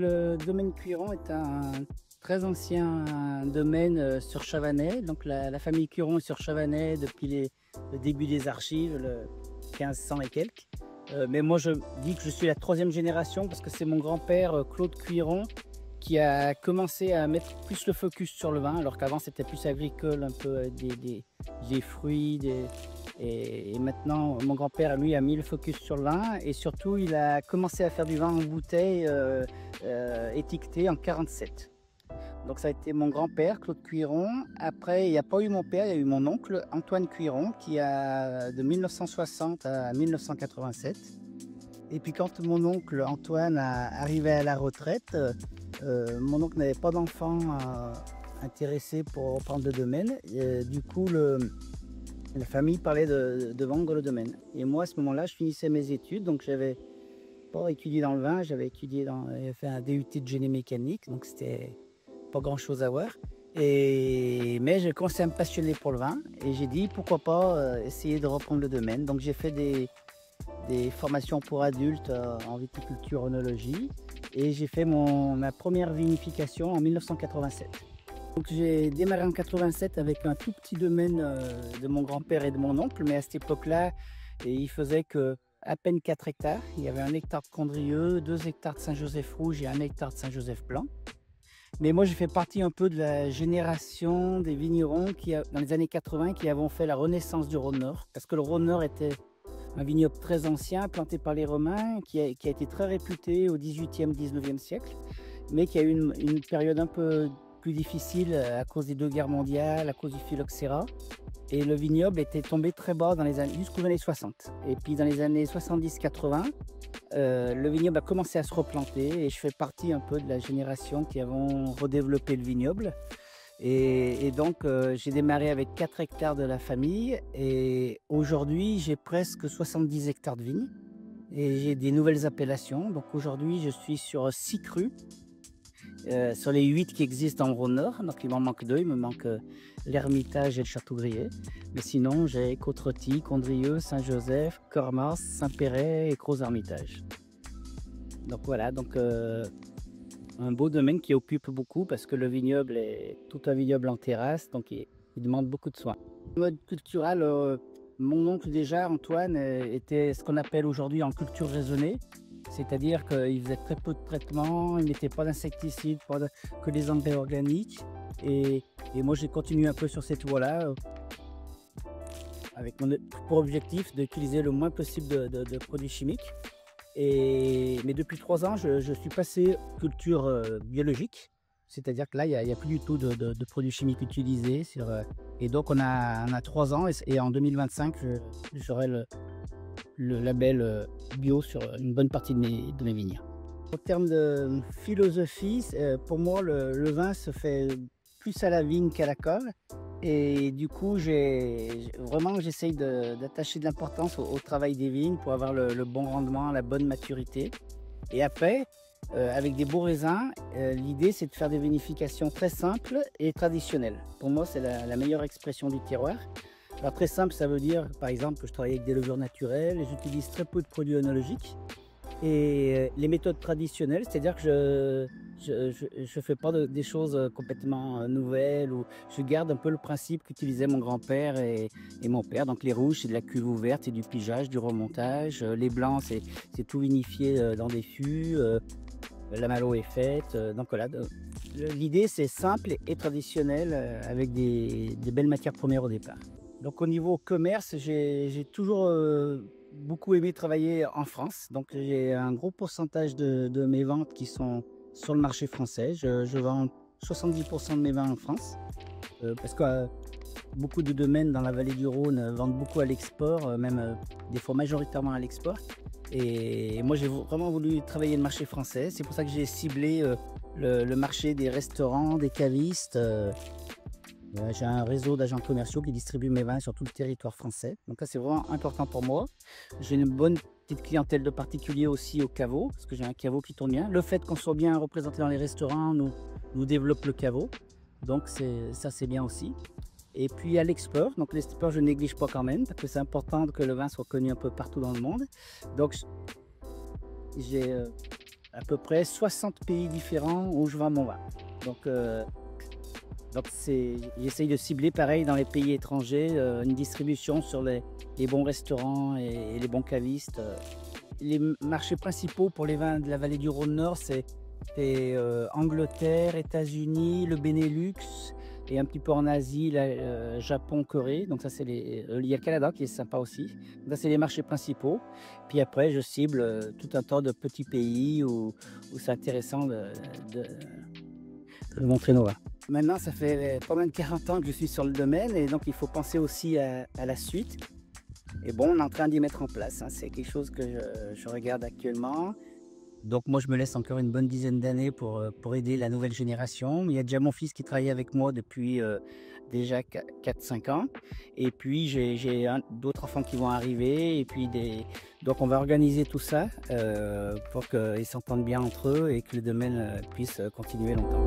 Le domaine Cuiron est un très ancien domaine sur Chavanais. Donc la famille Cuiron est sur Chavanais depuis le début des archives, le 1500 et quelques. Mais moi je dis que je suis la troisième génération parce que c'est mon grand-père Claude Cuiron qui a commencé à mettre plus le focus sur le vin, alors qu'avant c'était plus agricole, un peu des fruits. Et maintenant, mon grand-père, lui, a mis le focus sur le vin et surtout, il a commencé à faire du vin en bouteille étiqueté en 47. Donc ça a été mon grand-père, Claude Cuiron. Après, il n'y a pas eu mon père, il y a eu mon oncle, Antoine Cuiron, qui a de 1960 à 1987. Et puis quand mon oncle Antoine arrivé à la retraite, mon oncle n'avait pas d'enfant intéressé pour reprendre le domaine. Et, du coup, la famille parlait de vendre le domaine. Et moi, à ce moment-là, je finissais mes études, donc j'avais pas étudié dans le vin, j'avais fait un DUT de génie mécanique, donc c'était pas grand-chose à voir. Mais j'ai commencé à me passionner pour le vin et j'ai dit pourquoi pas essayer de reprendre le domaine. Donc j'ai fait des formations pour adultes en viticulture, œnologie et j'ai fait ma première vinification en 1987. Donc j'ai démarré en 87 avec un tout petit domaine de mon grand-père et de mon oncle, mais à cette époque-là, il faisait que à peine 4 hectares. Il y avait 1 hectare de Condrieu, 2 hectares de Saint-Joseph rouge et 1 hectare de Saint-Joseph blanc. Mais moi, j'ai fait partie un peu de la génération des vignerons qui, dans les années 80, qui avons fait la renaissance du Rhône-Nord. Parce que le Rhône-Nord était un vignoble très ancien, planté par les Romains, qui a été très réputé au 18e, 19e siècle, mais qui a eu une période un peu plus difficile à cause des 2 guerres mondiales, à cause du phylloxéra. Et le vignoble était tombé très bas jusqu'aux années 60. Et puis dans les années 70-80, le vignoble a commencé à se replanter et je fais partie un peu de la génération qui avons redéveloppé le vignoble. Et donc j'ai démarré avec 4 hectares de la famille et aujourd'hui j'ai presque 70 hectares de vignes et j'ai des nouvelles appellations. Donc aujourd'hui je suis sur 6 crus. Sur les 8 qui existent dans le Rhône-Nord, donc il m'en manque 2, il me manque l'Hermitage et le Château-Grier. Mais sinon, j'ai Côte-Rôtie, Condrieu, Saint-Joseph, Cormans, Saint-Péret et Crozes-Hermitage. Donc voilà, un beau domaine qui occupe beaucoup parce que le vignoble est tout un vignoble en terrasse, donc il demande beaucoup de soins. Le mode cultural, mon oncle déjà, Antoine, était ce qu'on appelle aujourd'hui en culture raisonnée. C'est-à-dire qu'il faisait très peu de traitements, il ne mettait pas d'insecticides, que des engrais organiques. Et moi, j'ai continué un peu sur cette voie-là, avec pour objectif d'utiliser le moins possible de produits chimiques. Mais depuis 3 ans, je suis passé culture biologique. C'est-à-dire que là, il n'y a plus du tout de produits chimiques utilisés. Et donc, on a 3 ans et en 2025, j'aurai le label bio sur une bonne partie de mes vignes. En termes de philosophie, pour moi, le vin se fait plus à la vigne qu'à la cave. Et du coup, j'essaye d'attacher de l'importance au travail des vignes pour avoir le bon rendement, la bonne maturité. Et après, avec des beaux raisins, l'idée c'est de faire des vinifications très simples et traditionnelles. Pour moi, c'est la meilleure expression du terroir. Alors très simple, ça veut dire par exemple que je travaille avec des levures naturelles et j'utilise très peu de produits œnologiques. Et les méthodes traditionnelles, c'est-à-dire que je fais pas des choses complètement nouvelles, ou je garde un peu le principe qu'utilisaient mon grand-père et mon père. Donc les rouges, c'est de la cuve ouverte, c'est du pigeage, du remontage. Les blancs, c'est tout vinifié dans des fûts. La malo est faite. Donc voilà, l'idée c'est simple et traditionnel avec des belles matières premières au départ. Donc au niveau commerce, j'ai toujours beaucoup aimé travailler en France. Donc j'ai un gros pourcentage de mes ventes qui sont sur le marché français. Je vends 70% de mes vins en France parce que beaucoup de domaines dans la vallée du Rhône vendent beaucoup à l'export, même des fois majoritairement à l'export. Et moi j'ai vraiment voulu travailler le marché français. C'est pour ça que j'ai ciblé le marché des restaurants, des cavistes. J'ai un réseau d'agents commerciaux qui distribuent mes vins sur tout le territoire français. Donc ça, c'est vraiment important pour moi. J'ai une bonne petite clientèle de particuliers aussi au caveau, parce que j'ai un caveau qui tourne bien. Le fait qu'on soit bien représenté dans les restaurants nous développe le caveau. Donc ça, c'est bien aussi. Et puis à l'export, donc l'export, je ne néglige pas quand même, parce que c'est important que le vin soit connu un peu partout dans le monde. Donc j'ai à peu près 60 pays différents où je vends mon vin. Donc, euh, j'essaye de cibler pareil dans les pays étrangers, une distribution sur les bons restaurants et les bons cavistes. Les marchés principaux pour les vins de la vallée du Rhône Nord, c'est Angleterre, États-Unis, le Benelux et un petit peu en Asie, Japon, Corée. Donc ça, il y a le Canada qui est sympa aussi. Donc ça, c'est les marchés principaux. Puis après, je cible tout un tas de petits pays où c'est intéressant de montrer nos vins. Maintenant, ça fait pas mal de 40 ans que je suis sur le domaine et donc il faut penser aussi à la suite. Et bon, on est en train d'y mettre en place, hein. C'est quelque chose que je regarde actuellement. Donc moi, je me laisse encore une bonne dizaine d'années pour aider la nouvelle génération. Il y a déjà mon fils qui travaille avec moi depuis déjà 4-5 ans. Et puis, j'ai d'autres enfants qui vont arriver. Et puis, donc on va organiser tout ça pour qu'ils s'entendent bien entre eux et que le domaine puisse continuer longtemps.